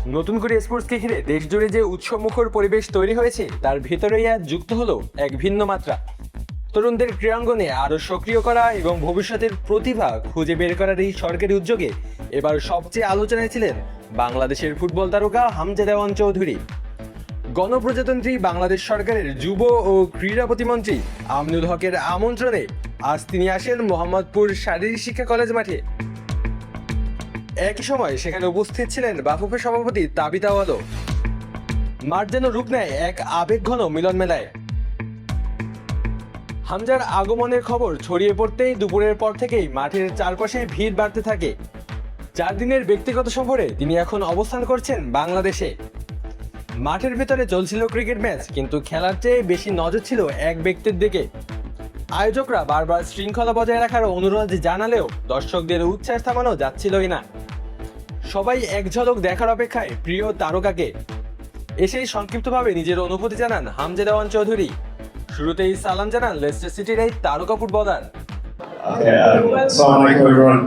নতুন করে স্পোর্টসকে ঘিরে দেশ জুড়ে যে উৎসবমুখর পরিবেশ তৈরি হয়েছে তার ভেতরেই আজ যুক্ত হলো এক ভিন্ন মাত্রা। তরুণদের ক্রীড়াঙ্গনে আরো সক্রিয় করা এবং ভবিষ্যতের প্রতিভা খুঁজে বের করার এই সরকারি উদ্যোগে এবার সবচেয়ে আলোচনায় ছিলেন বাংলাদেশের ফুটবল তারকা হামজা দেওয়ান চৌধুরী। গণপ্রজাতন্ত্রী বাংলাদেশ সরকারের যুব ও ক্রীড়া প্রতিমন্ত্রী আমিনুল হকের আমন্ত্রণে আজ তিনি আসেন মোহাম্মদপুর শারীরিক শিক্ষা কলেজ মাঠে। একই সময় সেখানে উপস্থিত ছিলেন বাফুফে সভাপতি তাবিথ আওয়ালও। মাঠ যেন রূপ নেয় এক আবেগঘন মিলন মেলায়। হামজার আগমনের খবর ছড়িয়ে পড়তেই দুপুরের পর থেকেই মাঠের চারপাশে ভিড় বাড়তে থাকে। 4 দিনের ব্যক্তিগত সফরে তিনি এখন অবস্থান করছেন বাংলাদেশে। মাঠের ভেতরে চলছিল ক্রিকেট ম্যাচ, কিন্তু খেলার চেয়ে বেশি নজর ছিল এক ব্যক্তির দিকে। আয়োজকরা বারবার শৃঙ্খলা বজায় রাখার অনুরোধ জানালেও দর্শকদের উচ্ছ্বাস থামানো যাচ্ছিলই না। সবাই এক ঝলক দেখার অপেক্ষায় প্রিয় তারকাকে। এসেই সংক্ষিপ্তভাবে নিজের অনুভূতি জানান হামজা দেওয়ান চৌধুরী। শুরুতেই সালাম জানান লেস্টার সিটির এই তারকা footballer. Assalamualaikum everyone.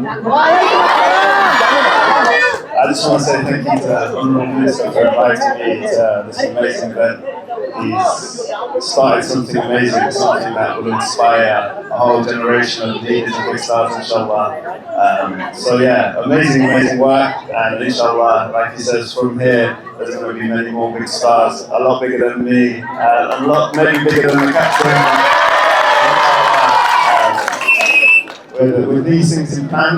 I just want to say thank you to Honourable Minister for inviting me to this amazing event. He's started something amazing, something that will inspire a whole generation of leaders and big stars, inshallah. So yeah, amazing work, and inshallah, like he says, from here there's going to be many more big stars, a lot bigger than me, a lot maybe bigger than the captain. With these things in plan,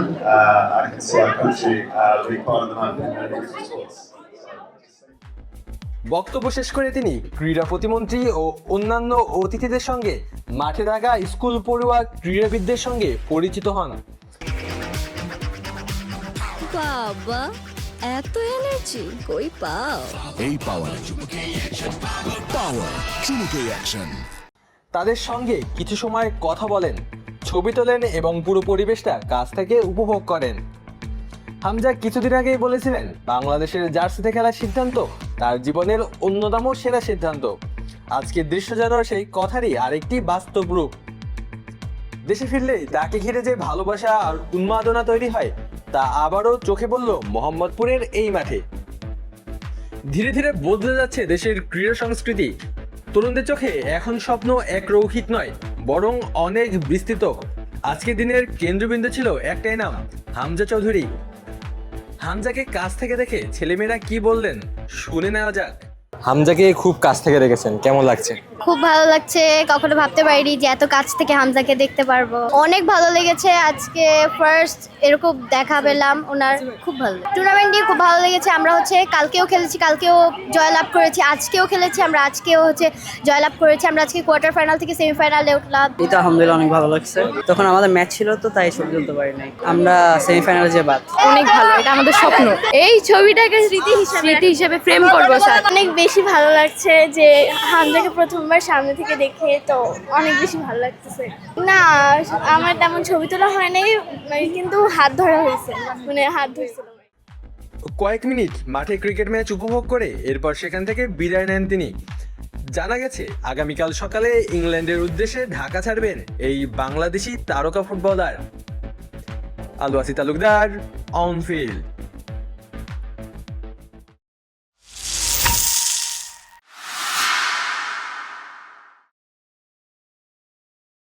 I can see our country being part of the map in many different sports. বক্তব্য শেষ করে তিনি ক্রীড়া প্রতিমন্ত্রী ও অন্যান্য অতিথিদের সঙ্গে মাঠে থাকা স্কুল পড়ুয়া ক্রীড়াবিদদের সঙ্গে পরিচিত হন। বাবা, এত এনার্জি কই পাও? এই পাওয়ার চুমুকে অ্যাকশন। তাদের সঙ্গে কিছু সময় কথা বলেন, ছবি তোলেন এবং পুরো পরিবেশটা কাছ থেকে উপভোগ করেন। হামজা কিছুদিন আগেই বলেছিলেন বাংলাদেশের জার্সিতে খেলার সিদ্ধান্ত তার জীবনের অন্যতম সেরা সিদ্ধান্ত। আজকের দৃশ্য যেন সেই কথারই আরেকটি বাস্তব রূপ। দেশে ফিরলেই তাকে ঘিরে যে ভালোবাসা আর উন্মাদনা তৈরি হয় তা আবারও চোখে পড়ল মোহাম্মদপুরের এই মাঠে। ধীরে ধীরে বদলে যাচ্ছে দেশের ক্রীড়া সংস্কৃতি। তরুণদের চোখে এখন স্বপ্ন এক রৌখিক নয়, বরং অনেক বিস্তৃত। আজকের দিনের কেন্দ্রবিন্দু ছিল একটাই নাম, হামজা চৌধুরী। হামজাকে কাছ থেকে দেখে ছেলেমেয়েরা কি বললেন শুনে নেওয়া যাক। হামজাকে খুব কাছ থেকে দেখেছেন, কেমন লাগছে? খুব ভালো লাগছে, কখনো ভাবতে পারিনি যে এত কাছ থেকে হামজাকে দেখতে পারবো। অনেক ভালো লেগেছে, আজকে ফার্স্ট এরকম দেখা পেলাম ওনার, খুব ভালো। টুর্নামেন্ট দিয়ে খুব ভালো লেগেছে। আমরা কালকেও খেলেছি, কালকেও জয়লাভ করেছি, আজকেও খেলেছি, আমরা আজকেও জয়লাভ করেছি। আমরা আজকে কোয়ার্টার ফাইনাল থেকে সেমিফাইনালে উঠলাম। এটা আলহামদুলিল্লাহ অনেক ভালো লাগছে। তখন আমাদের ম্যাচ ছিল তো তাই ছবি তুলতে পারি নাই, আমরা সেমিফাইনালে যে বাদ। অনেক ভালো, এটা আমাদের স্বপ্ন। এই ছবিটাকে স্মৃতি হিসেবে ফ্রেম করবো স্যার। অনেক বেশি ভালো লাগছে যে হামজাকে প্রথমবার সামনে থেকে দেখে, তো অনেক বেশি ভালো লাগতেছে। না, আমার তেমন ছবি তোলা হয় নাই, কিন্তু হাত ধরা হয়েছে, হাত ধরছিল। কয়েক মিনিট মাঠে ক্রিকেট ম্যাচ উপভোগ করে এরপর সেখান থেকে বিদায় নেন তিনি। জানা গেছে আগামীকাল সকালে ইংল্যান্ডের উদ্দেশ্যে ঢাকা ছাড়বেন এই বাংলাদেশি তারকা ফুটবলার। আলু আসি তালুকদার, অন ফিল্ড।